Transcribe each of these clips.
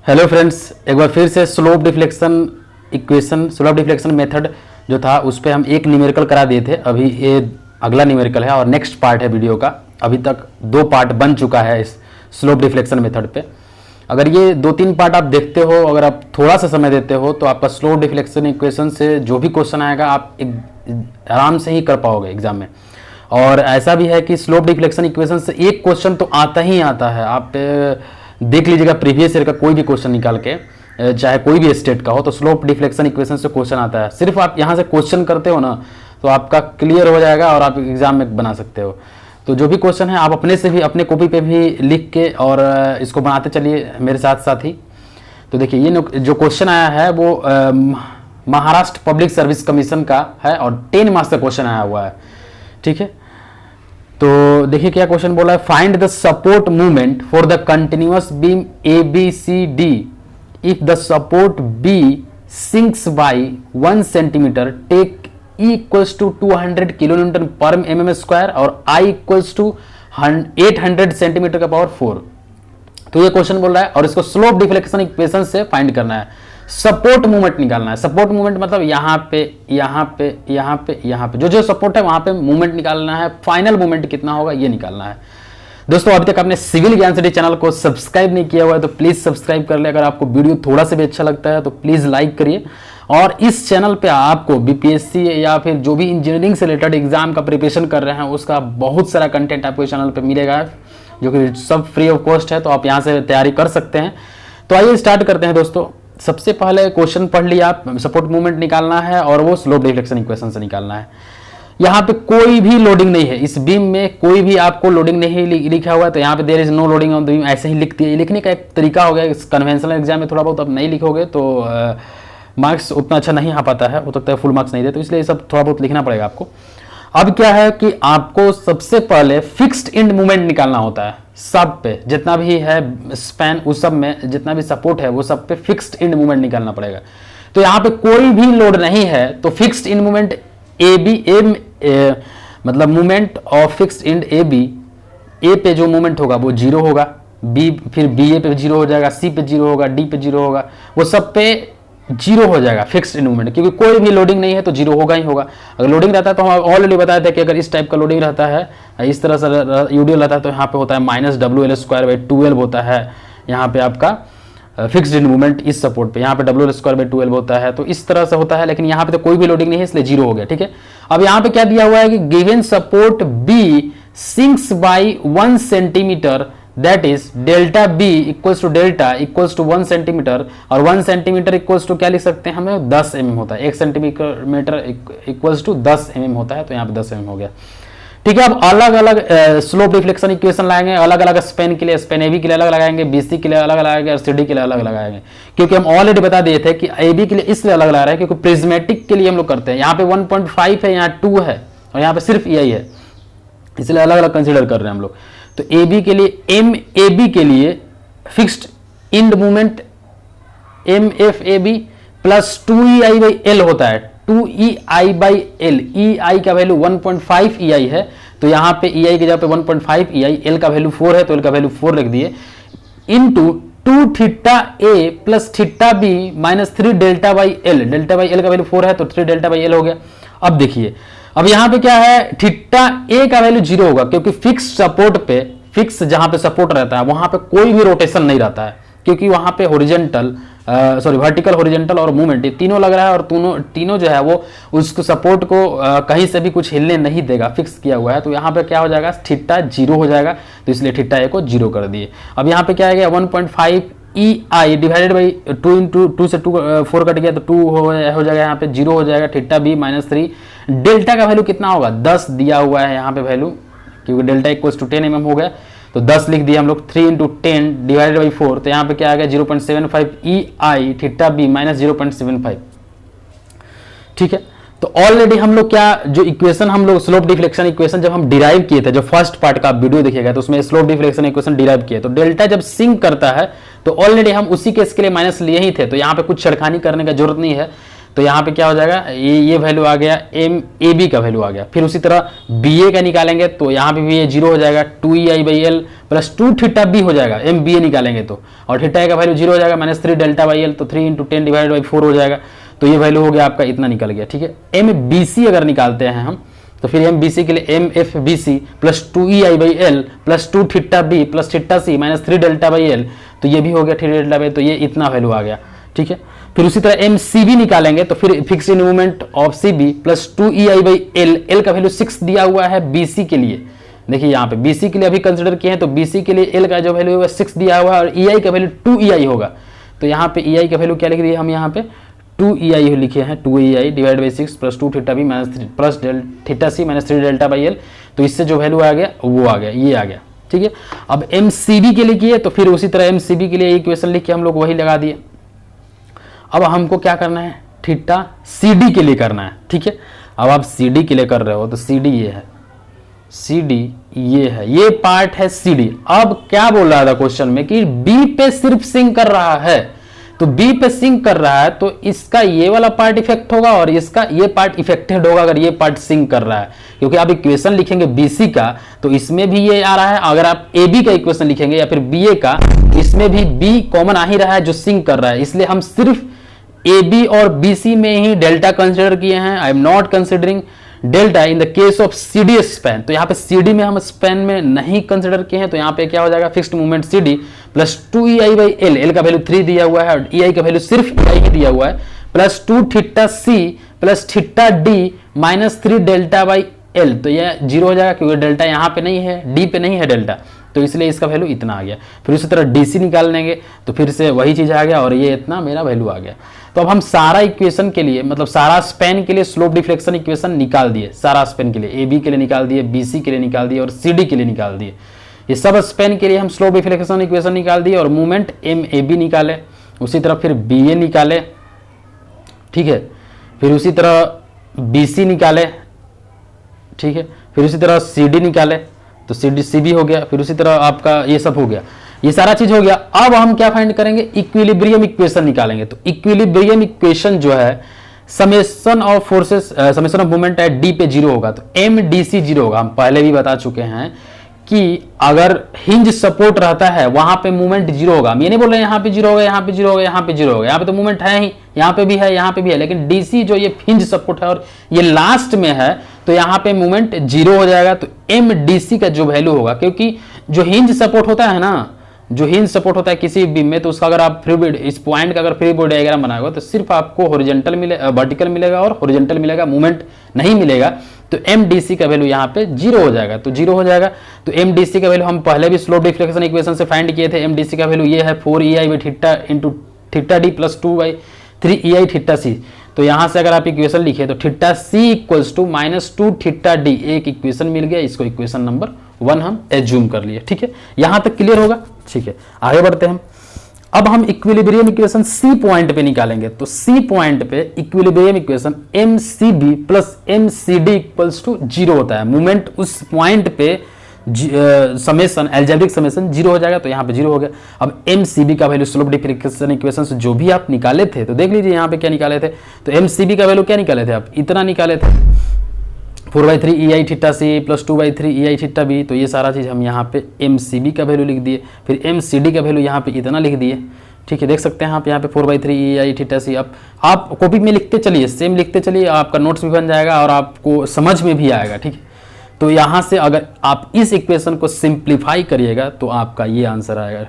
Hello friends, एक बार फिर से स्लोप डिफ्लेक्शन मेथड जो था उस पर हम एक न्यूमेरिकल करा दिए थे। अभी ये अगला न्यूमेरिकल है और नेक्स्ट पार्ट है वीडियो का। अभी तक 2 पार्ट बन चुका है इस स्लोप डिफ्लेक्शन मेथड पे। अगर ये 2-3 पार्ट आप देखते हो, अगर आप थोड़ा सा समय देते हो तो आपका स्लोप डिफ्लेक्शन इक्वेशन से जो भी क्वेश्चन आएगा आप आराम से ही कर पाओगे एग्जाम में। और ऐसा भी है कि स्लोप डिफ्लेक्शन इक्वेशन से एक क्वेश्चन तो आता ही आता है। आप देख लीजिएगा प्रीवियस ईयर का कोई भी क्वेश्चन निकाल के, चाहे कोई भी स्टेट का हो, तो स्लोप डिफ्लेक्शन इक्वेशन से क्वेश्चन आता है। सिर्फ आप यहाँ से क्वेश्चन करते हो ना तो आपका क्लियर हो जाएगा और आप एग्जाम में बना सकते हो। तो जो भी क्वेश्चन है आप अपने से भी, अपने कॉपी पे भी लिख के और इसको बनाते चलिए मेरे साथ साथ ही। तो देखिए ये जो क्वेश्चन आया है वो महाराष्ट्र पब्लिक सर्विस कमीशन का है और 10 मार्क्स का क्वेश्चन आया हुआ है। ठीक है, तो देखिए क्या क्वेश्चन बोला है। Find the support movement for the continuous beam ABCD if the support B sinks by 1 centimetre, take E equals to 200 kilo newton पर mm स्क्वायर और I इक्वल्स टू 800 सेंटीमीटर का पावर 4। तो ये क्वेश्चन बोल रहा है और इसको स्लोप डिफ्लेक्शन इक्वेशन से फाइंड करना है। सपोर्ट मूवमेंट निकालना है। सपोर्ट मूवमेंट मतलब यहाँ पे यहाँ पे यहाँ पे यहाँ पे जो सपोर्ट है वहां पे मूवमेंट निकालना है। फाइनल मूवमेंट कितना होगा ये निकालना है। दोस्तों अभी तक आपने सिविल ज्ञान सिटी चैनल को सब्सक्राइब नहीं किया हुआ है तो प्लीज सब्सक्राइब कर ले। अगर आपको वीडियो थोड़ा सा भी अच्छा लगता है तो प्लीज लाइक करिए। और इस चैनल पे आपको BPSC या फिर जो भी इंजीनियरिंग से रिलेटेड एग्जाम का प्रिपरेशन कर रहे हैं उसका बहुत सारा कंटेंट आपको इस चैनल पे मिलेगा, जो कि सब फ्री ऑफ कॉस्ट है। तो आप यहाँ से तैयारी कर सकते हैं। तो आइए स्टार्ट करते हैं दोस्तों। सबसे पहले क्वेश्चन पढ़ लिया आप, सपोर्ट मूवमेंट निकालना है और वो स्लोप डिफ्लेक्शन इक्वेशन से निकालना है। यहाँ पे कोई भी लोडिंग नहीं है, इस बीम में कोई भी आपको लोडिंग नहीं लिखा हुआ है। तो यहाँ पे there is no loading on the beam ऐसे ही लिख दिए। लिखने का एक तरीका हो गया। इस कन्वेंशनल एग्जाम में थोड़ा बहुत आप नहीं लिखोगे तो मार्क्स उतना अच्छा नहीं आ पाता है, हो सकता है फुल मार्क्स नहीं दे, तो इसलिए ये सब थोड़ा बहुत लिखना पड़ेगा आपको। अब क्या है कि आपको सबसे पहले फिक्स्ड एंड मूवमेंट निकालना होता है। सब पे जितना भी है स्पैन, उस सब में जितना भी सपोर्ट है वो सब पे फिक्स्ड एंड मूवमेंट निकालना पड़ेगा। तो यहाँ पे कोई भी लोड नहीं है तो फिक्स्ड एंड मूवमेंट मतलब मूवमेंट ऑफ फिक्स्ड एंड ए पे जो मूवमेंट होगा वो 0 होगा, बी फिर BA पे 0 हो जाएगा, C पे 0 होगा, D पे 0 होगा, वो सब पे 0 हो जाएगा फिक्स्ड इन मूवमेंट, क्योंकि कोई भी लोडिंग नहीं है तो 0 होगा ही होगा। अगर लोडिंग रहता है तो हम ऑलरेडी बताया था कि अगर इस टाइप का लोडिंग रहता है, इस तरह से यूडीएल रहता है तो यहाँ पे होता है -WL²/12 होता है यहाँ पे आपका फिक्स्ड इन मूवमेंट इस सपोर्ट पे। यहाँ पे WL²/12 होता है, तो इस तरह से होता है। लेकिन यहाँ पे तो कोई भी लोडिंग नहीं है इसलिए 0 हो गया। ठीक है, अब यहाँ पे क्या दिया हुआ है कि given support B sinks by 1 centimetre, that is delta B equals to delta equals to 1 centimetre, और 1 सेंटीमीटर इक्वल्स टू क्या लिख सकते हैं हमें 10 mm होता है। 1 सेंटीमीटर इक्वल्स टू 10 mm होता है, तो यहाँ पे 10 mm हो गया। ठीक है, अब अलग अलग स्लोप डिफ्लेक्शन इक्वेशन लाएंगे। अलग अलग स्पेन के लिए, स्पेन AB के लिए अलग लगाएंगे, BC के लिए अलग लगाएंगे और CD के लिए अलग लगाएंगे। क्योंकि हम ऑलरेडी बता दिए थे कि AB के लिए इसलिए अलग लगा रहे हैं क्योंकि प्रिज्मेटिक के लिए हम लोग करते हैं। यहाँ पे 1.5 है, यहाँ 2 है और यहाँ पे सिर्फ EI है, इसलिए अलग अलग कंसिडर कर रहे हैं हम लोग। तो AB के लिए, MAB के लिए fixed end movement MFAB plus 2EI/L होता है, 2EI/L। EI का वैल्यू 1.5 EI है, तो यहाँ पे EI की जगह पे 1.5 EI, L का वैल्यू 4 है तो L का वैल्यू 4 रख दिए, into 2θA plus θB minus 3 डेल्टा/L। डेल्टा/L का वैल्यू 4 है तो 3 डेल्टा/L हो गया। अब देखिए, अब यहाँ पे क्या है, θA का वैल्यू 0 होगा क्योंकि फिक्स सपोर्ट पे, फिक्स जहां पे सपोर्ट रहता है वहां पे कोई भी रोटेशन नहीं रहता है, क्योंकि वहां पे वर्टिकल, हॉरिजॉन्टल और मूवमेंट, ये तीनों लग रहा है और तीनों जो है वो उसको सपोर्ट को कहीं से भी कुछ हिलने नहीं देगा, फिक्स किया हुआ है। तो यहाँ पे क्या हो जाएगा, थीटा 0 हो जाएगा, तो इसलिए θA को 0 कर दिए। अब यहाँ पे क्या है, 1.5 EI डिवाइडेड बाई 2 इंटू 2 से 4 कट गया तो 2 हो जाएगा, यहाँ पे 0 हो जाएगा, θB माइनस 3। डेल्टा का वैल्यू कितना होगा, 10 दिया हुआ है यहाँ पे वैल्यू, क्योंकि डेल्टा इक्वल्स टू 10 mm हो गया, तो 10 लिख दिया हम लोग। 3 इंटू 10 डिवाइडेड बाई 4, तो यहाँ पे क्या आ गया 0.75 EI θB माइनस 0.75। ठीक है, तो ऑलरेडी हम लोग क्या, जो इक्वेशन हम लोग स्लोप डिफ्लेक्शन इक्वेशन जब हम डिराइव किए थे, जो फर्स्ट पार्ट का वीडियो देखिएगा तो उसमें स्लोप डिफ्लेक्शन इक्वेशन डिराइव किए, तो डेल्टा जब सिंक करता है तो ऑलरेडी हम उसी केस के लिए माइनस लिए ही थे, तो यहाँ पे कुछ छेड़खानी करने का जरूरत नहीं है। तो यहाँ पे क्या हो जाएगा, ये वैल्यू आ गया, एम ए बी का वैल्यू आ गया। फिर उसी तरह बी ए का निकालेंगे तो यहाँ पे भी ये 0 हो जाएगा, 2EI/L प्लस 2θB हो जाएगा एम बी ए निकालेंगे तो, और थीटा ए का वैल्यू 0 हो जाएगा, -3ΔL, तो 3 × 10/4 हो जाएगा। तो ये वैल्यू हो गया आपका, इतना निकल गया। ठीक है, एम बी सी अगर निकालते हैं हम तो फिर एम बी सी के लिए M F B C plus 2EI/L plus 2θB plus θC -3ΔL, तो ये भी हो गया 3ΔL, तो ये इतना वैल्यू आ गया। ठीक है, फिर उसी तरह एम सी बी निकालेंगे तो फिर fixed in movement of C B plus 2EI/L, L का वैल्यू 6 दिया हुआ है बी सी के लिए। देखिए यहाँ पे बी सी के लिए अभी कंसिडर किए हैं तो बी सी के लिए एल का जो वैल्यू है 6 दिया हुआ है और EI का वैल्यू 2EI होगा। तो यहाँ पे EI का वैल्यू क्या लिख दिए हम, यहाँ पे 2EI लिखे हैं, 2EI/6 plus 2θB plus θC -3ΔL, तो इससे जो वैल्यू आ गया वो आ गया, ये आ गया। ठीक है, अब MCB के लिए किए तो फिर उसी तरह MCB के लिए इक्वेशन लिख के हम लोग वही लगा दिए। अब हमको क्या करना है, थीटा CD के लिए करना है। ठीक है, अब आप CD के लिए कर रहे हो तो CD ये है, CD ये है, ये पार्ट है CD। अब क्या बोल रहा था क्वेश्चन में कि B पे सिर्फ सिंक कर रहा है, तो B पे सिंक कर रहा है तो इसका ये वाला पार्ट इफेक्ट होगा और इसका ये पार्ट इफेक्टेड होगा अगर ये पार्ट सिंक कर रहा है, क्योंकि आप इक्वेशन लिखेंगे BC का तो इसमें भी ये आ रहा है। अगर आप AB का इक्वेशन लिखेंगे या फिर BA का, इसमें भी B कॉमन आ ही रहा है जो सिंक कर रहा है, इसलिए हम सिर्फ AB और BC में ही डेल्टा कंसिडर किए हैं। I am not considering delta in the case of CD span, तो यहाँ पे CD में हम स्पैन में नहीं कंसिडर किए हैं, तो यहाँ पे क्या हो जाएगा, fixed movement CD plus 2EI/L, L का वैल्यू 3 दिया हुआ है और EI का वैल्यू सिर्फ EI ही दिया हुआ है, plus 2θC plus θD -3ΔL, तो ये 0 हो जाएगा क्योंकि डेल्टा यहाँ पे नहीं है, D पे नहीं है डेल्टा, तो इसलिए इसका वैल्यू इतना आ गया। फिर उसी तरह DC निकाल लेंगे तो फिर से वही चीज़ आ गया और ये इतना मेरा वैल्यू आ गया। तो अब हम सारा इक्वेशन के लिए, मतलब सारा स्पैन के लिए स्लोप डिफ्लेक्शन इक्वेशन निकाल दिए, सारा स्पैन के लिए AB के लिए निकाल दिए, BC के लिए निकाल दिए और CD के लिए निकाल दिए। ये सब स्पैन के लिए हम स्लोप डिफ्लेक्शन इक्वेशन निकाल दिए और मूवमेंट MAB निकाले, उसी तरह फिर BA निकाले। ठीक है, फिर उसी तरह BC निकाले। ठीक है, फिर उसी तरह CD निकाले तो CB हो गया। फिर उसी तरह आपका ये सब हो गया, ये सारा चीज हो गया। अब हम क्या फाइंड करेंगे, इक्विलिब्रियम इक्वेशन निकालेंगे। तो इक्विलिब्रियम इक्वेशन जो है, summation of forces, summation of movement at D पे 0 होगा तो MDC 0 होगा। हम पहले भी बता चुके हैं कि अगर हिंज सपोर्ट रहता है वहां पे मूवमेंट 0 होगा। हम ये नहीं बोल रहे यहाँ पे 0 होगा, यहाँ पे 0 होगा, यहाँ पे 0 होगा, यहाँ पे तो मूवमेंट है ही, यहाँ पे भी है, यहाँ पे भी है, लेकिन DC जो ये हिंज सपोर्ट है और ये लास्ट में है तो यहाँ पे मूवमेंट 0 हो जाएगा। तो MDC का जो वैल्यू होगा, क्योंकि जो हिंज सपोर्ट होता है ना, जो हिंज सपोर्ट होता है किसी बीम में, तो उसका अगर आप फ्री बॉडी, इस पॉइंट का अगर फ्री बॉडी डायग्राम बनाओगे तो सिर्फ आपको हॉरिजॉन्टल मिलेगा, वर्टिकल मिलेगा और हॉरिजॉन्टल मिलेगा, मूवमेंट नहीं मिलेगा। तो MDC का वैल्यू यहाँ पे 0 हो जाएगा, तो 0 हो जाएगा। तो MDC का वैल्यू हम पहले भी स्लोप डिफ्लेक्शन इक्वेशन से फाइंड किए थे। MDC का वैल्यू ये है 4EI/θ into θD plus 2/3EI/θC। तो यहाँ से अगर आप इक्वेशन लिखे तो θC इक्वल्स टू -2θD, एक इक्वेशन मिल गया, इसको इक्वेशन नंबर 1 हम एज्यूम कर लिए। ठीक है, यहाँ तक क्लियर होगा। ठीक है, आगे बढ़ते हैं। अब हम इक्विलिब्रियम इक्वेशन C पॉइंट पे निकालेंगे। तो C पॉइंट पे equilibrium equation MCB plus MCD equals to 0 होता है। मूवमेंट उस पॉइंट पे समेशन, एल्जेब्रिक समेशन 0 हो जाएगा, तो यहाँ पे 0 हो गया। अब MCB का वैल्यू स्लोप डिफ्लेक्शन इक्वेशन से जो भी आप निकाले थे, तो देख लीजिए यहाँ पे क्या निकाले थे। तो MCB का वैल्यू क्या निकाले थे आप, इतना निकाले थे, 4/3EI/θC प्लस 2/3EI/θB। तो ये सारा चीज़ हम यहाँ पे MCB का वैल्यू लिख दिए। फिर MCD का वैल्यू यहाँ पे इतना लिख दिए। ठीक है, देख सकते हैं आप यहाँ पे 4/3EI/θC। आप कॉपी में लिखते चलिए, सेम लिखते चलिए, आपका नोट्स भी बन जाएगा और आपको समझ में भी आएगा। ठीक है, तो यहाँ से अगर आप इस इक्वेशन को सिंप्लीफाई करिएगा तो आपका ये आंसर आएगा,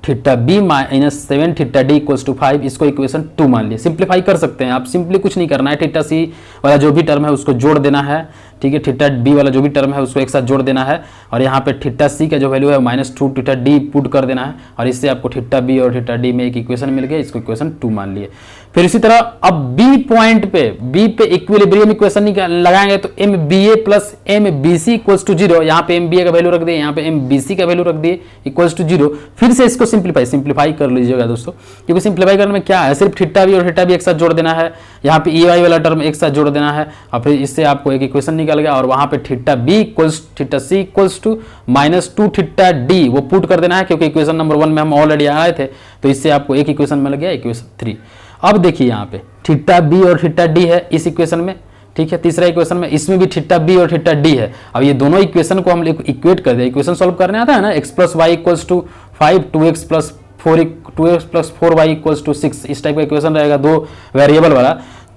θB - 7θD इक्वल्स टू 5। इसको इक्वेशन 2 मान लिए। सिंप्लीफाई कर सकते हैं आप, सिंपली कुछ नहीं करना है, θC वाला जो भी टर्म है उसको जोड़ देना है। ठीक है, θB वाला जो भी टर्म है उसको एक साथ जोड़ देना है और यहाँ पे θC का जो वैल्यू है -2θD पुट कर देना है और इससे आपको θB और θD में एक इक्वेशन मिल गया, इसको इक्वेशन 2 मान लिए। फिर इसी तरह अब B पॉइंट पे, B पे इक्विलिब्रियम इक्वेशन लगाएंगे तो MBA plus MBC equals to 0। यहाँ पे MBA का वैल्यू रख दिए, यहाँ पे MBC का वैल्यू रख दिए इक्वल्स टू 0। फिर से इसको सिंप्लीफाई कर लीजिएगा दोस्तों, क्योंकि सिंप्लीफाई करने में क्या है, सिर्फ θB और θB एक साथ जोड़ देना है, यहाँ पे EY वाला टर्म एक साथ जोड़ देना है और फिर इससे आपको एक इक्वेशन निकल गया और वहाँ पे θB equals θC equals to -2θD वो पुट कर देना है, क्योंकि इक्वेशन नंबर 1 में हम ऑलरेडी आए थे, तो इससे आपको एक इक्वेशन मिल गया, इक्वेशन 3। अब देखिए यहाँ पे थीटा बी और थीटा डी है इस इक्वेशन में, ठीक है। तीसरा इक्वेशन में इसमें भी थीटा बी और थीटा डी है। अब ये दोनों इक्वेशन को हम इक्वेट कर दे, इक्वेशन सॉल्व करने आता है ना, x plus y equals to 5, 2x plus 4y equals to 6, इस टाइप का इक्वेशन रहेगा दो वेरिएबल वाला।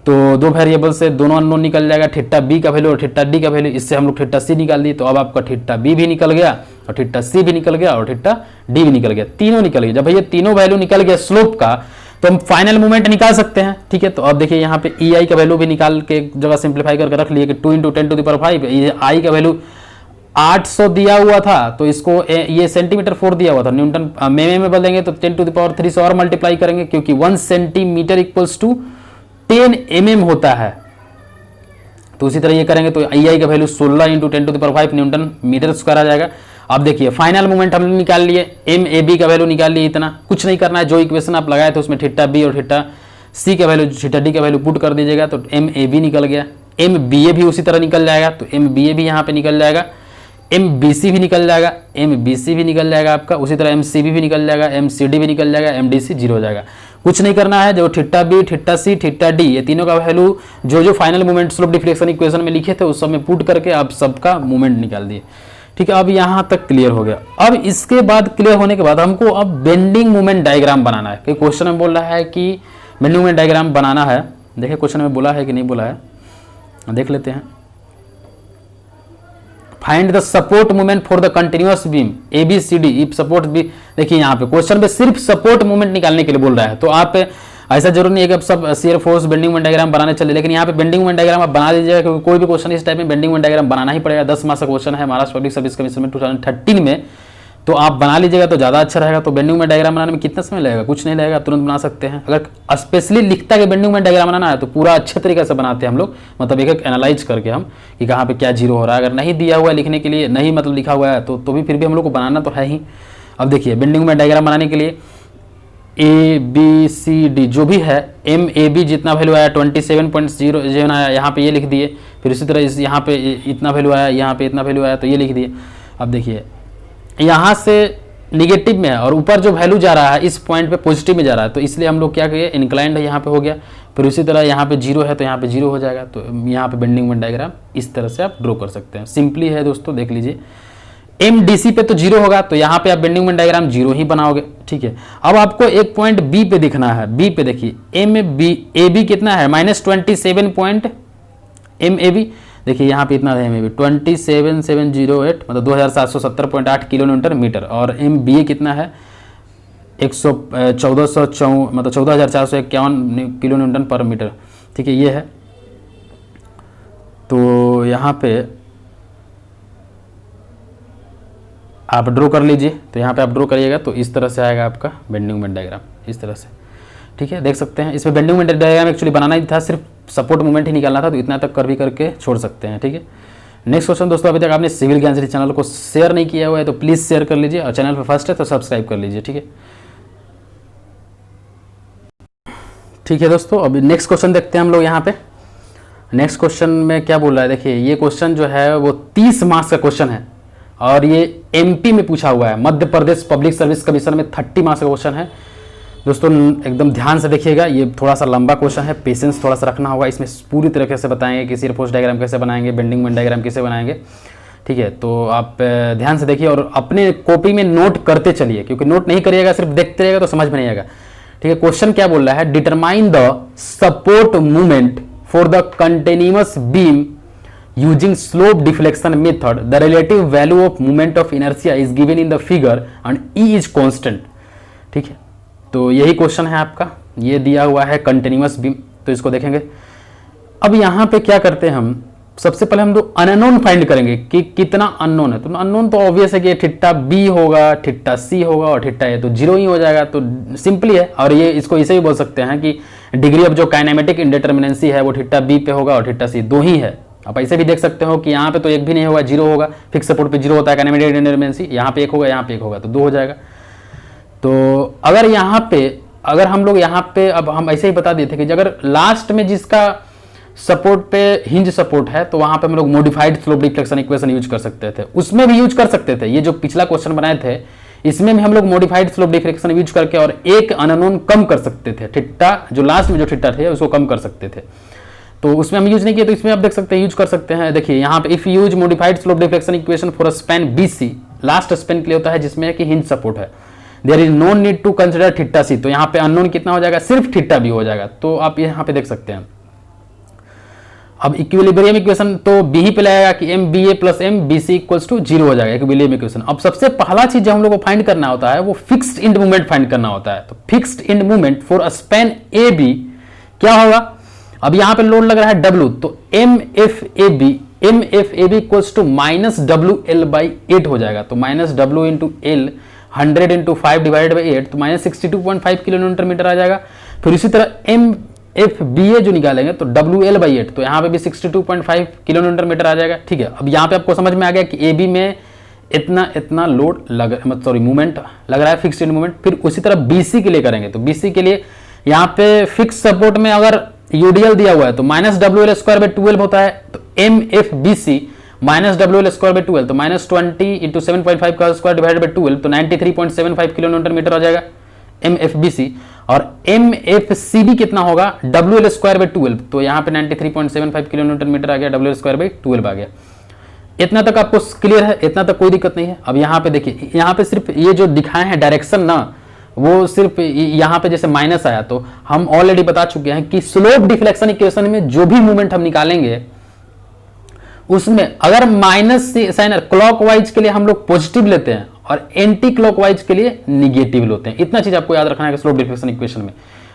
तो दो वेरिएबल से दोनों अननोन निकल जाएगा, थीटा बी का वैल्यू और थीटा डी का वैल्यू। इससे हम लोग थीटा सी निकाल दिए, तो अब आपका थीटा बी भी निकल गया और थीटा सी भी निकल गया और थीटा डी भी निकल गया, तीनों निकल गए। जब भैया तीनों वैल्यू निकल गया स्लोप का, तो हम फाइनल मोमेंट निकाल सकते हैं, ठीक है। तो अब देखिए यहाँ पे ई आई का वैल्यू भी निकाल के एक जगह सिंप्लीफाई करके रख लिए कि 2 × 10⁵, ये आई का वैल्यू 800 दिया हुआ था, तो इसको ये सेंटीमीटर 4 दिया हुआ था, न्यूटन में बदलेंगे तो 10⁻³ से और मल्टीप्लाई करेंगे, क्योंकि 1 सेंटीमीटर इक्वल्स टू 10 mm होता है। तो उसी तरह ये करेंगे तो ई आई का वैल्यू 16 × 10⁵ न्यूटन मीटर स्क्वायर आ जाएगा। अब देखिए फाइनल मोमेंट हमने निकाल लिए, एम ए बी का वैल्यू निकाल लिए, इतना कुछ नहीं करना है, जो इक्वेशन आप लगाए थे उसमें थीटा बी और थीटा सी का वैल्यू थीटा डी का वैल्यू पुट कर दीजिएगा, तो एम ए बी निकल गया। एम बी ए भी उसी तरह निकल जाएगा, तो एम बी ए भी यहाँ पे निकल जाएगा, एम बी सी भी निकल जाएगा, एम बी सी भी निकल जाएगा आपका, उसी तरह एम सी बी भी निकल जाएगा, एम सी डी भी निकल जाएगा, एम डी सी 0 हो जाएगा। कुछ नहीं करना है, जो theta B theta C theta D ये तीनों का वैल्यू जो final moment slope deflection equation में लिखे थे उस सब में पुट करके आप सबका मोमेंट निकाल दिए, ठीक है। अब यहाँ तक क्लियर हो गया। अब इसके बाद क्लियर होने के बाद हमको अब बेंडिंग मोमेंट डायग्राम बनाना है। क्वेश्चन में बोल रहा है कि बेंडिंग मोमेंट डायग्राम बनाना है। देखिए क्वेश्चन में बोला है कि नहीं बोला है, देख लेते हैं। Find the support moment for the continuous beam A B C D if support B. देखिए यहाँ पे क्वेश्चन पे सिर्फ सपोर्ट मोमेंट निकालने के लिए बोल रहा है, तो आप ऐसा जरूर नहीं है कि आप सब shear force bending moment diagram बनाने चले, लेकिन यहाँ पे बेंडिंग मोमेंट डायग्राम आप बना दीजिएगा, क्योंकि कोई भी क्वेश्चन इस टाइप में बेंडिंग मोमेंट डायग्राम बनाना ही पड़ेगा। 10 मार्क्स का क्वेश्चन है महाराष्ट्र पब्लिक सर्विस कमीशन में 2013 में, तो आप बना लीजिएगा तो ज़्यादा अच्छा रहेगा। तो बेंडिंग मोमेंट डायग्राम बनाने में कितना समय लगेगा, कुछ नहीं लगेगा, तुरंत बना सकते हैं। अगर स्पेशली लिखता है कि बेंडिंग मोमेंट डायग्राम बनाना है तो पूरा अच्छे तरीके से बनाते हैं हम लोग, मतलब एक एनालाइज करके हम कि कहाँ पे क्या जीरो हो रहा है। अगर नहीं दिया हुआ है लिखने के लिए, नहीं मतलब लिखा हुआ है तो भी फिर भी हम लोग को बनाना तो है ही। अब देखिए बेंडिंग मोमेंट डायग्राम बनाने के लिए ए बी सी डी जो भी है, एम ए बी जितना वैल्यू आया 27.0 आया, यहाँ पे ये लिख दिए। फिर इसी तरह यहाँ पे इतना वैल्यू आया, यहाँ पे इतना वैल्यू आया, तो ये लिख दिए। अब देखिए यहाँ से निगेटिव में है और ऊपर जो वैल्यू जा रहा है इस पॉइंट पे पॉजिटिव में जा रहा है, तो इसलिए हम लोग क्या किए, इंक्लाइंड है यहाँ पे हो गया। फिर उसी तरह यहाँ पे 0 है तो यहाँ पे 0 हो जाएगा। तो यहाँ पे बेंडिंग मोमेंट डायग्राम इस तरह से आप ड्रॉ कर सकते हैं। सिंपली है दोस्तों, देख लीजिए। एम डी सी पे तो 0 होगा, तो यहाँ पे आप बेंडिंग मोमेंट डायग्राम 0 ही बनाओगे, ठीक है। अब आपको एक पॉइंट बी पे दिखना है। बी पे देखिए एम बी ए बी कितना है, -27 पॉइंट एम ए बी। देखिए यहाँ पे इतना है एम ए बी 27708 मतलब 2770.8 किलो न्यूटन मीटर, और एम बी ए कितना है 1454 मतलब 14451 किलो न्यूटन पर मीटर, ठीक है। ये है, तो यहाँ पे आप ड्रॉ कर लीजिए। तो यहाँ पे आप ड्रॉ करिएगा तो इस तरह से आएगा आपका बेंडिंग मोमेंट डायग्राम, इस तरह से, ठीक है। देख सकते हैं इसमें बेंडिंग मोमेंट डायग्राम एक्चुअली बनाना ही था, सिर्फ सपोर्ट मोमेंट ही निकालना था, तो इतना तक कर भी करके छोड़ सकते हैं, ठीक है। नेक्स्ट क्वेश्चन दोस्तों, अभी तक आपने सिविल ज्ञान श्री चैनल को शेयर नहीं किया हुआ है तो प्लीज़ शेयर कर लीजिए, और चैनल पर फर्स्ट है तो सब्सक्राइब कर लीजिए, ठीक है। ठीक है दोस्तों, अभी नेक्स्ट क्वेश्चन देखते हैं हम लोग यहाँ पे। नेक्स्ट क्वेश्चन में क्या बोल रहा है, देखिए ये क्वेश्चन जो है वो 30 मार्क्स का क्वेश्चन है, और ये एमपी में पूछा हुआ है, Madhya Pradesh public service commission में 30 मार्क्स का क्वेश्चन है। दोस्तों एकदम ध्यान से देखिएगा, ये थोड़ा सा लंबा क्वेश्चन है, पेशेंस थोड़ा सा रखना होगा। इसमें पूरी तरीके से बताएंगे कि शियर फोर्स डायग्राम कैसे बनाएंगे, बेंडिंग मोमेंट डायग्राम कैसे बनाएंगे, ठीक है। तो आप ध्यान से देखिए और अपने कॉपी में नोट करते चलिए, क्योंकि नोट नहीं करिएगा सिर्फ देखते रहिएगा तो समझ में नहीं आएगा, ठीक है। क्वेश्चन क्या बोल रहा है, determine the support movement for the continuous beam using slope deflection method, the relative value of moment of inertia is given in the figure and E is constant, ठीक है। तो यही क्वेश्चन है आपका, ये दिया हुआ है कंटिन्यूअस बीम, तो इसको देखेंगे। अब यहाँ पे क्या करते हैं हम, सबसे पहले हम लोग अननोन फाइंड करेंगे कि कितना अननोन है। तो अननोन तो ऑब्वियस है कि थीटा बी होगा, थीटा सी होगा और थीटा ए, तो 0 ही हो जाएगा, तो सिंपली है। और ये इसको इसे भी बोल सकते हैं कि डिग्री ऑफ जो काइनेमेटिक इंडिटर्मिनेंसी है वो थीटा बी पे होगा और थीटा सी 2 ही है। आप ऐसे भी देख सकते हो कि यहाँ पे तो एक भी नहीं होगा, 0 होगा, फिक्स सपोर्ट पे 0 होता है काइनेमेटिक इंडिटर्मिनेंसी, यहाँ पे 1 होगा, यहाँ पे 1 होगा, तो 2 हो जाएगा। तो अगर यहाँ पे अगर हम लोग यहाँ पे अब हम ऐसे ही बता देते कि अगर लास्ट में जिसका सपोर्ट पे हिंज सपोर्ट है तो वहाँ पे हम लोग modified slope deflection equation use कर सकते थे, उसमें भी यूज कर सकते थे। ये जो पिछला क्वेश्चन बनाए थे इसमें भी हम लोग मॉडिफाइड स्लोप डिफ्लेक्शन यूज करके और एक अननोन कम कर सकते थे, थीटा जो लास्ट में जो थीटा थे उसको कम कर सकते थे। तो उसमें हम यूज नहीं किए, तो इसमें आप देख सकते हैं यूज कर सकते हैं। देखिए यहाँ पे if use modified slope deflection equation for a span BC, last span के लिए होता है जिसमें कि हिंज सपोर्ट है, there is no need to consider theta C। तो यहाँ पे अननोन कितना हो जाएगा, सिर्फ थीटा B हो जाएगा। तो आप यहाँ पे देख सकते हैं। अब इक्विलिब्रियम इक्वेशन तो बी ही पे लगाएगा कि MBA plus MBC equals to 0 हो जाएगा इक्विलिब्रियम इक्वेशन। अब सबसे पहला चीज जो हम लोग को फाइंड करना होता है वो फिक्स्ड एंड मोमेंट फाइंड करना होता है। तो fixed end moment for a span AB क्या होगा, अब यहाँ पे लोड लग रहा है W, तो MFAB इक्वल्स टू -WL/8 हो जाएगा। तो -W into L 100 into 5 divided by 8, तो -62.5 किलो न्यूटन मीटर आ जाएगा। फिर इसी तरह MFBA जो निकालेंगे तो WL/8, तो यहाँ पे भी 62.5 किलो न्यूटन मीटर आ जाएगा। ठीक है, अब यहाँ पे आपको समझ में आ गया कि AB में इतना लोड मूवमेंट लग रहा है, फिक्स्ड एंड मूवमेंट। फिर उसी तरह BC के लिए करेंगे, तो BC के लिए यहाँ पे फिक्स सपोर्ट में अगर UDL दिया हुआ है तो -WL²/12 होता है। तो MFBC -WL²/12, तो -20 इंटू 7.5 का स्क्वायर डिवाइडेड बाई 12, तो 93.75 किलो न्यूटन मीटर आ जाएगा MFBC। और MFCB कितना होगा, WL²/12, तो यहाँ पे 93.75 किलो न्यूटन मीटर आ गया, WL²/12 आ गया। इतना तक आपको क्लियर है, इतना तक कोई दिक्कत नहीं है। अब यहाँ पे देखिए, यहाँ पे सिर्फ ये जो दिखाए हैं डायरेक्शन ना, वो सिर्फ यहाँ पे जैसे माइनस आया, तो हम ऑलरेडी बता चुके हैं कि स्लोप डिफ्लेक्शन इक्वेशन में जो भी मूवमेंट हम निकालेंगे उसमें अगर माइनस साइन क्लॉकवाइज के लिए हम लोग पॉजिटिव लेते हैं और एंटी क्लॉकवाइज के लिए निगेटिव लेते हैं। इतना चीज आपको याद रखना है स्लोप डिफ्लेक्शन इक्वेशन में।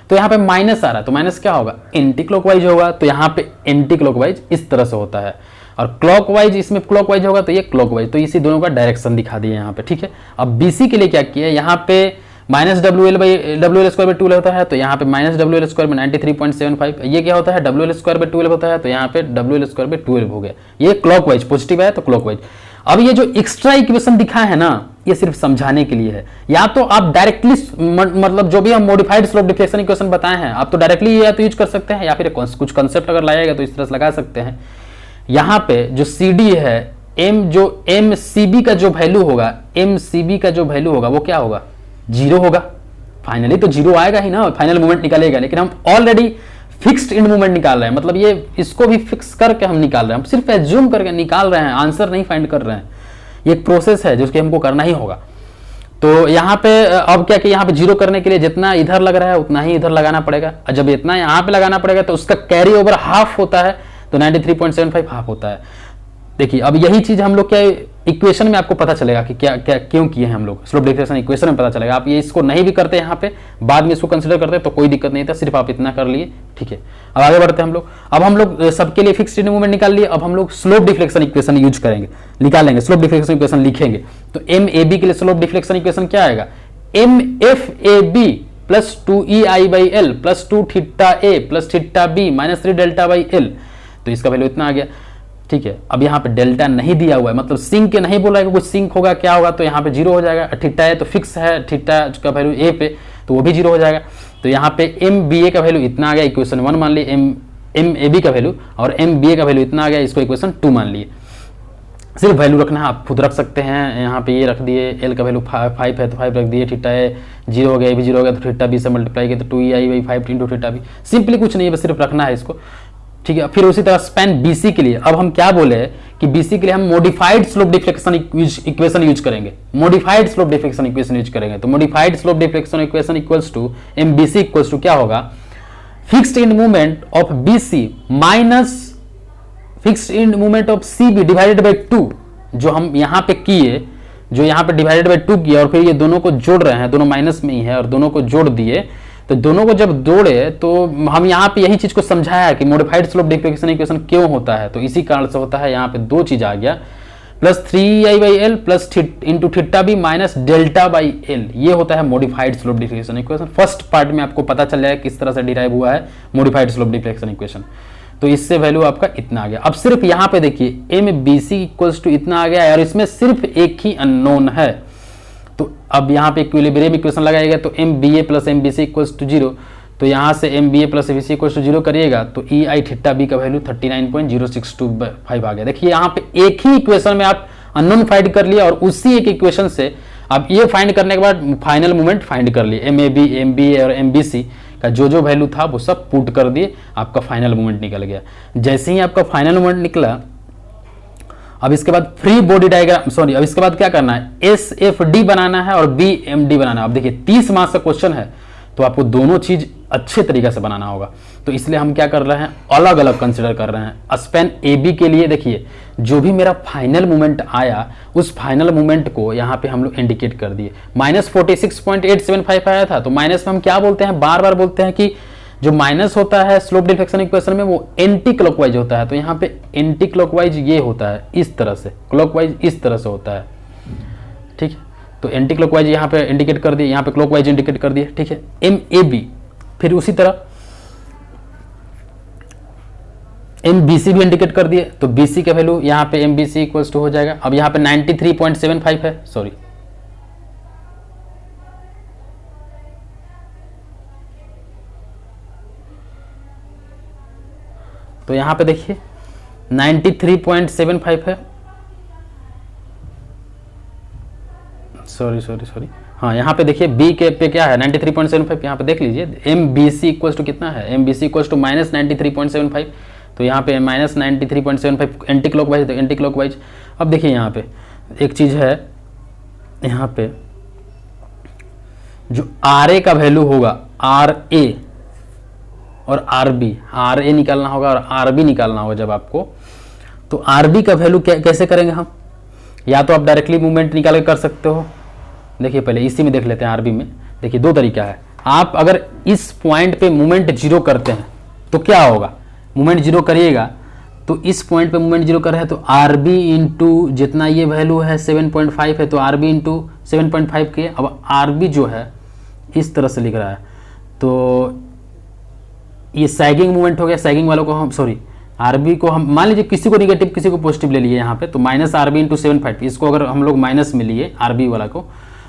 तो यहाँ पे माइनस आ रहा है, तो माइनस क्या होगा, एंटी क्लॉकवाइज होगा। तो यहाँ पे एंटी क्लॉकवाइज इस तरह से होता है, और क्लॉकवाइज इसमें क्लॉकवाइज होगा, तो ये क्लॉकवाइज। तो इसी दोनों का डायरेक्शन दिखा दिए यहाँ पे। ठीक है, अब BC के लिए क्या किया, यहाँ पे -WL² होता है, तो यहाँ पे -WL² में 93.75, ये क्या होता है, WL²/12 होता है, तो यहाँ पे WL²/12 हो गया। ये क्लॉकवाइज पॉजिटिव है तो क्लॉकवाइज। अब ये जो एक्स्ट्रा इक्वेशन दिखा है ना, ये सिर्फ समझाने के लिए है। या तो आप डायरेक्टली मतलब जो भी हम मॉडिफाइड स्लोप डिफ्लेक्शन इक्वेशन बताए हैं, आप तो डायरेक्टली या तो यूज कर सकते हैं, या फिर कुछ कंसेप्ट अगर लाएगा तो इस तरह से लगा सकते हैं। यहाँ पे जो CD है, MCB का जो वैल्यू होगा, MCB का जो वैल्यू होगा वो क्या होगा, 0 होगा। फाइनली तो 0 आएगा ही ना, फाइनल मूवमेंट निकालेगा। लेकिन हम ऑलरेडी फिक्स्ड एंड मूवमेंट निकाल रहे हैं, मतलब ये इसको भी फिक्स करके हम निकाल रहे हैं, हम सिर्फ एज्यूम करके निकाल रहे हैं, आंसर नहीं फाइंड कर रहे हैं। ये एक प्रोसेस है जिसके हमको करना ही होगा। तो यहाँ पे अब क्या कि यहाँ पे 0 करने के लिए जितना इधर लग रहा है उतना ही इधर लगाना पड़ेगा, और जब इतना यहाँ पे लगाना पड़ेगा तो उसका कैरी ओवर हाफ होता है, तो 93.75 हाफ होता है। देखिए, अब यही चीज हम लोग क्या इक्वेशन में आपको पता चलेगा कि क्या क्या क्यों किए हैं हम लोग, स्लोप डिफ्लेक्शन इक्वेशन में पता चलेगा। आप ये इसको नहीं भी करते यहाँ पे, बाद में इसको कंसीडर करते तो कोई दिक्कत नहीं था, सिर्फ आप इतना कर लिए। ठीक है, अब आगे बढ़ते हैं हम लोग। अब हम लोग सबके लिए फिक्स्ड मूवमेंट निकाल लिए, अब हम लोग स्लोप डिफ्लेक्शन इक्वेशन यूज करेंगे, निकालेंगे स्लोप डिफ्लेक्शन इक्वेशन लिखेंगे। तो MAB के लिए स्लोप डिफ्लेक्शन इक्वेशन क्या आएगा, MFAB plus 2EI/L plus 2θA plus θB minus 3δ/L। तो इसका वैल्यू इतना आ गया। ठीक है, अब यहाँ पे डेल्टा नहीं दिया हुआ है, मतलब सिंक के नहीं बोला है कि कुछ सिंक होगा क्या होगा, तो यहाँ पे 0 हो जाएगा। थीटा है तो फिक्स है, थीटा का वैल्यू A पे, तो वो भी 0 हो जाएगा। तो यहाँ पे MBA का वैल्यू इतना आ गया, इक्वेशन 1 मान लिए, MAB का वैल्यू, और MBA का वैल्यू इतना आ गया, इसको इक्वेशन 2 मान लिए। सिर्फ वैल्यू रखना है, आप खुद रख सकते हैं। यहाँ पे ये रख दिए, L का वैल्यू 5 है तो 5 रख दिए, थीटा है 0 हो गया, ये भी 0 हो गया, तो थीटा B से मल्टीप्लाई किया तो 2EI/5 into theta B। Simply कुछ नहीं है, बस सिर्फ रखना है इसको। ठीक है, फिर उसी तरह स्पैन BC के लिए अब हम क्या बोले कि BC के लिए हम modified slope deflection equation use करेंगे, modified slope deflection equation use करेंगे। तो modified slope deflection equation equals to MBC equals to क्या होगा, fixed end movement of BC minus fixed end movement of CB divided by 2, जो हम यहाँ पे किए, जो यहाँ पे डिवाइडेड बाई 2 किया, और फिर ये दोनों को जोड़ रहे हैं, दोनों माइनस में ही है और दोनों को जोड़ दिए। तो दोनों को जब जोड़े तो हम यहाँ पे यही चीज को समझाया कि मॉडिफाइड स्लोप डिफ्लेक्शन इक्वेशन क्यों होता है, तो इसी कारण से होता है। यहाँ पे दो चीज आ गया, plus 3EI/L plus into theta B minus δ/L, ये होता है modified slope deflection equation. First part में आपको पता चल जाएगा किस तरह से डिराइव हुआ है मॉडिफाइड स्लोप डिफ्लेक्शन इक्वेशन। तो इससे वैल्यू आपका इतना आ गया। अब सिर्फ यहाँ पे देखिए MBC इक्वल्स टू इतना आ गया है, और इसमें सिर्फ एक ही अननोन है। तो अब यहाँ पे इक्विलिब्रियम इक्वेशन लगाएगा, तो MBA plus MBC equals to 0, तो यहाँ से MBA plus MBC equals to 0 करिएगा तो EI थीटा B का वैल्यू 39.0625 आ गया। देखिए यहाँ पे एक ही इक्वेशन में आप अननोन फाइंड कर लिया, और उसी एक इक्वेशन से अब ये फाइंड करने के बाद फाइनल मूवमेंट फाइंड कर लिए, M A B, M B A और एम बी सी का जो वैल्यू था वो सब पुट कर दिए, आपका फाइनल मूवमेंट निकल गया। जैसे ही आपका फाइनल मूवमेंट निकला, अब इसके बाद फ्री बॉडी डायग्राम, सॉरी, अब इसके बाद क्या करना है, एस एफ डी बनाना है और बी एम डी बनाना है। अब देखिए 30 मार्क्स का क्वेश्चन है, तो आपको दोनों चीज अच्छे तरीके से बनाना होगा। तो इसलिए हम क्या कर रहे हैं, अलग अलग कंसिडर कर रहे हैं। स्पेन ए बी के लिए देखिए, जो भी मेरा फाइनल मूवमेंट आया, उस फाइनल मूवमेंट को यहाँ पे हम लोग इंडिकेट कर दिए। -46.875 आया था, तो माइनस में हम क्या बोलते हैं, बार बार बोलते हैं कि जो माइनस होता है स्लोप डिफ्लेक्शन इक्वेशन में, वो एंटी क्लॉकवाइज होता है। तो यहाँ पे एंटी क्लॉकवाइज ये होता है इस तरह से, क्लॉकवाइज इस तरह से होता है, ठीक है। तो एंटी क्लॉकवाइज यहाँ पे इंडिकेट कर दिए, यहाँ पे क्लॉकवाइज इंडिकेट कर दिए, ठीक है। एम ए बी, फिर उसी तरह एम बी सी भी इंडिकेट कर दिए, तो बी सी का वैल्यू यहाँ पे M B C equals to हो जाएगा। अब यहाँ पे 93.75 है, सॉरी, तो यहां पे देखिए 93.75 है, सॉरी, हाँ यहाँ पे देखिए बी के पे क्या है 93.75, यहाँ पे देख लीजिए। M B C equals to कितना है, M B C equals to -93.75, तो यहाँ पे -93.75 एंटी क्लॉकवाइज, तो एंटी क्लॉकवाइज। अब देखिए यहाँ पे एक चीज़ है, यहाँ पे जो आर ए का वैल्यू होगा, आर ए और आर बी, आर ए निकालना होगा और आर बी निकालना होगा जब आपको, तो आर बी का वैल्यू कैसे करेंगे हम, या तो आप डायरेक्टली मूवमेंट निकाल के कर सकते हो। देखिए पहले इसी में देख लेते हैं, आरबी में देखिए दो तरीका है। आप अगर इस पॉइंट पे मूवमेंट जीरो करते हैं तो क्या होगा, मूवमेंट जीरो करिएगा तो इस पॉइंट पे मूवमेंट जीरो कर रहे हैं, तो आर बी इंटू जितना ये वैल्यू है 7.5 है, तो आर बी इंटू 7.5 के। अब आर बी जो है इस तरह से लिख रहा है, तो ये सैगिंग मूवमेंट हो गया। सैगिंग वालों को हम, सॉरी, आरबी को हम मान लीजिए किसी को निगेटिव किसी को पॉजिटिव ले लिए यहाँ पे, तो माइनस आरबी इंटू 7.5, इसको अगर हम लोग माइनस में लिए आरबी वाला को,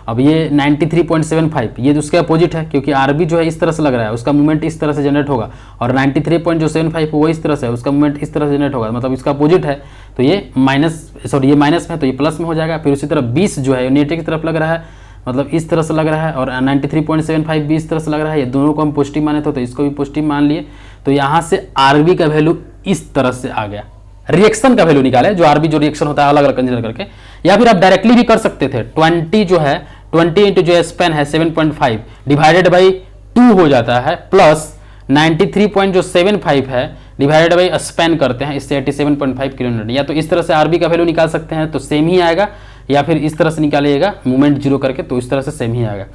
अब ये 93.75 ये उसके अपोजिट है, क्योंकि आरबी जो है इस तरह से लग रहा है, उसका मूवमेंट इस तरह से जनरेट होगा, और 93.75 वो इस तरह से है, उसका मूवमेंट इस तरह से जनरेट होगा, मतलब इसका अपोजिट है। तो ये माइनस, सॉरी ये माइनस में है तो ये प्लस में हो जाएगा। फिर उसी तरह 20 जो है नेगेटिव की तरफ लग रहा है, मतलब इस तरह से लग रहा है, और 93.75 भी इस तरह से लग रहा है। ये दोनों को हम पॉजिटिव माने तो इसको भी पॉजिटिव मान लिए। तो यहाँ से आरबी का वैल्यू इस तरह से आ गया। रिएक्शन का वैल्यू निकाले, जो आरबी जो रिएक्शन होता है अलग अलग कंसीडर करके, या फिर आप डायरेक्टली भी कर सकते थे। 20 जो है 20 इंटू जो स्पेन है 7.5 डिवाइडेड बाई 2 हो जाता है, प्लस 93.75 है डिवाइडेड बाई स्पेन करते हैं, इससे 87.5 किलोमीटर। या तो इस तरह से आरबी का वैल्यू निकाल सकते हैं तो सेम ही आएगा, या फिर इस तरह से निकालिएगा मूवमेंट जीरो करके, तो इस तरह से सेम ही आएगा।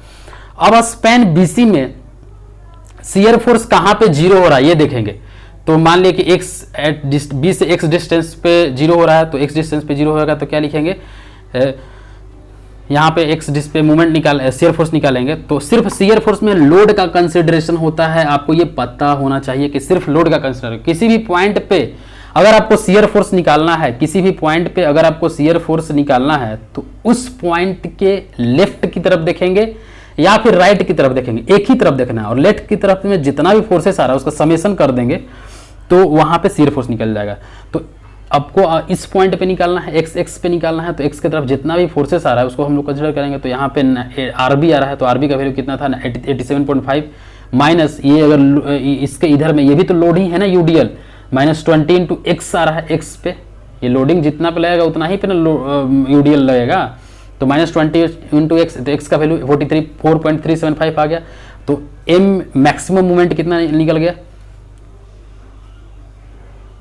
अब स्पेन बीसी में शियर फोर्स कहां पे जीरो हो रहा है ये देखेंगे। तो मान लिया कि x बी से x डिस्टेंस पे जीरो हो रहा है, तो x डिस्टेंस पे जीरो होगा तो क्या लिखेंगे, यहाँ पे x डिस्टेंस पे मूवमेंट निकाल शियर फोर्स निकालेंगे। तो सिर्फ शियर फोर्स में लोड का कंसिडरेशन होता है, आपको ये पता होना चाहिए कि सिर्फ लोड का कंसिडर। किसी भी पॉइंट पे अगर आपको शियर फोर्स निकालना है, किसी भी पॉइंट पे अगर आपको शियर फोर्स निकालना है, तो उस पॉइंट के लेफ्ट की तरफ देखेंगे या फिर राइट की तरफ देखेंगे, एक ही तरफ देखना है। और लेफ्ट की तरफ में जितना भी फोर्सेस आ रहा है उसका समेशन कर देंगे, तो वहां पे शियर फोर्स निकल जाएगा। तो आपको इस पॉइंट पे निकालना है, एक्स पे निकालना है, तो एक्स की तरफ जितना भी फोर्सेस आ रहा है उसको हम लोग कंसिडर करेंगे। तो यहाँ पे आरबी आ रहा है, तो आरबी का वैल्यू कितना था 87.5 माइनस ये, अगर इसके इधर में ये भी तो लोड ही है ना यूडीएल, -20 इंटू एक्स आ रहा है, एक्स पे ये लोडिंग जितना पे लगेगा उतना ही पे ना यूडीएल लगेगा। तो -20 इंटू एक्स, तो एक्स का वैल्यू 4.375 आ गया। तो एम मैक्सिमम मूवमेंट कितना निकल गया,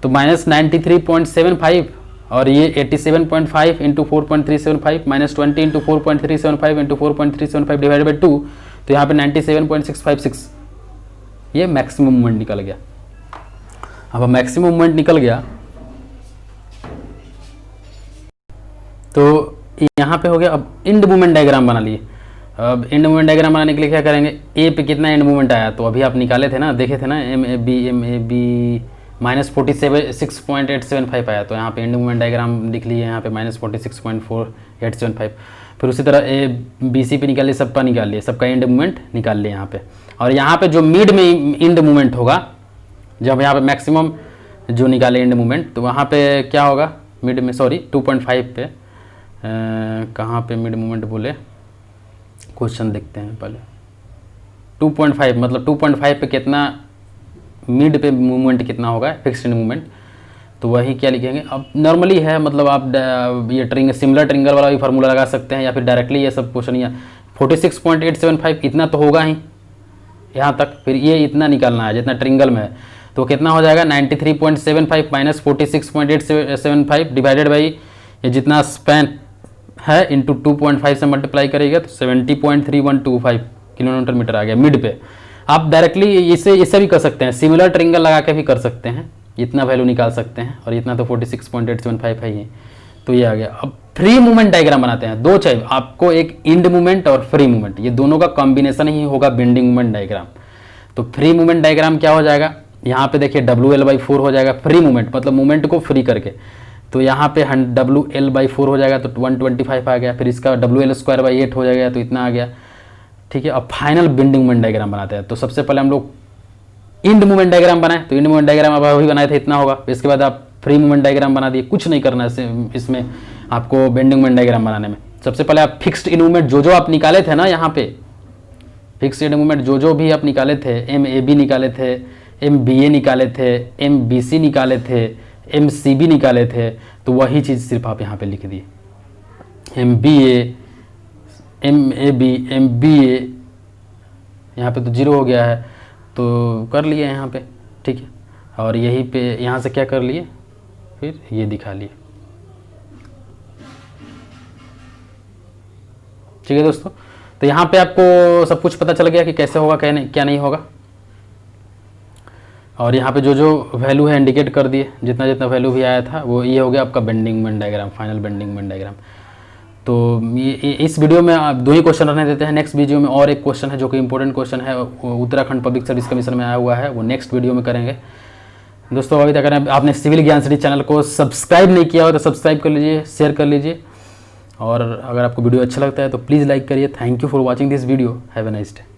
तो -93.75 और ये 87.5 into 4.375 -20 into 4.375 into 4.375 divided by 2, तो यहाँ पे 97.656 ये मैक्सिमम मूवमेंट निकल गया। अब मैक्सिमम मूवमेंट निकल गया तो यहाँ पे हो गया। अब एंड मूवमेंट डायग्राम बना लिए। अब एंड मूवमेंट डायग्राम बनाने के लिए क्या करेंगे, ए पे कितना एंड मूवमेंट आया, तो अभी आप निकाले थे ना, देखे थे ना, एम ए बी -46.875 आया, तो यहाँ पे एंड मूवमेंट डायग्राम लिख लिए, यहाँ पे -46.4875। फिर उसी तरह ए बी सी पे निकाल लिए, सबका निकाल लिए, सबका एंड मूवमेंट निकाल लिए यहाँ पे। और यहाँ पे जो मिड में एंड मूवमेंट होगा, जब यहाँ पे मैक्सिमम जो निकाले एंड मूवमेंट, तो वहाँ पे क्या होगा मिड में, सॉरी 2.5 पे, कहाँ पे मिड मूवमेंट बोले, क्वेश्चन देखते हैं पहले। 2.5 मतलब 2.5 पे कितना, मिड पे मूवमेंट कितना होगा फिक्स्ड इंड मूवमेंट, तो वही क्या लिखेंगे। अब नॉर्मली है, मतलब आप ये सिमिलर ट्रिंगल वाला भी फार्मूला लगा सकते हैं, या फिर डायरेक्टली ये सब क्वेश्चन, या 46.875 इतना तो होगा ही यहाँ तक, फिर ये इतना निकालना है जितना ट्रिंगल में है, तो कितना हो जाएगा 93.75 माइनस 46.875 डिवाइडेड बाई ये जितना स्पैन है इंटू 2.5 से मल्टीप्लाई करेगा तो 70.3125 किलोमीटर मीटर आ गया मिड पे। आप डायरेक्टली इसे भी कर सकते हैं, सिमिलर ट्रिंगल लगा के भी कर सकते हैं, इतना वैल्यू निकाल सकते हैं, और इतना तो 46.875 है ये, तो ये आ गया। अब फ्री मूवमेंट डायग्राम बनाते हैं, दो चाहिए आपको, एक इंड मूवमेंट और फ्री मूवमेंट, ये दोनों का कॉम्बिनेशन ही होगा बेंडिंग मूवमेंट डायग्राम। तो फ्री मूवमेंट डायग्राम क्या हो जाएगा, यहाँ पे देखिए WL/4 हो जाएगा, फ्री मूवमेंट मतलब मूवमेंट को फ्री करके, तो यहाँ पे WL/4 हो जाएगा तो 125 आ गया, फिर इसका WL²/8 हो जाएगा तो इतना आ गया, ठीक है। अब फाइनल बेंडिंग मूवमेंट डायग्राम बनाते हैं, तो सबसे पहले हम लोग इंड मूवमेंट डायग्राम बनाए, तो इंड मूवमेंट डायग्राम अब वही बनाए थे, इतना होगा। इसके बाद आप फ्री मूवमेंट डायग्राम बना दिए, कुछ नहीं करना है इसमें आपको बेंडिंग मूवमेंट डायग्राम बनाने में। सबसे पहले आप फिक्स्ड इंड मूवमेंट जो आप निकाले थे ना, यहाँ पे फिक्स्ड इंड मूवमेंट जो भी आप निकाले थे, MAB निकाले थे, MBA निकाले थे, MBC निकाले थे, MCB निकाले थे, तो वही चीज़ सिर्फ आप यहाँ पे लिख दिए, MBA MAB MBA, यहाँ पे तो 0 हो गया है तो कर लिए यहाँ पे, ठीक है। और यहीं पे यहाँ से क्या कर लिए, फिर ये दिखा लिए, ठीक है दोस्तों। तो यहाँ पे आपको सब कुछ पता चल गया कि कैसे होगा क्या नहीं होगा, और यहाँ पे जो वैल्यू है इंडिकेट कर दिए, जितना जितना वैल्यू भी आया था वो, ये हो गया आपका bending movement diagram, final bending movement diagram. तो ये इस वीडियो में आप 2 ही क्वेश्चन रहने देते हैं, नेक्स्ट वीडियो में और एक क्वेश्चन है जो कि इंपॉर्टेंट क्वेश्चन है, उत्तराखंड पब्लिक सर्विस कमीशन में आया हुआ है, वो नेक्स्ट वीडियो में करेंगे दोस्तों। अभी तक अगर आपने सिविल ज्ञान सिटी चैनल को सब्सक्राइब नहीं किया हो तो सब्सक्राइब कर लीजिए, शेयर कर लीजिए, और अगर आपको वीडियो अच्छा लगता है तो प्लीज़ लाइक करिए। Thank you for watching this video, have a nice day.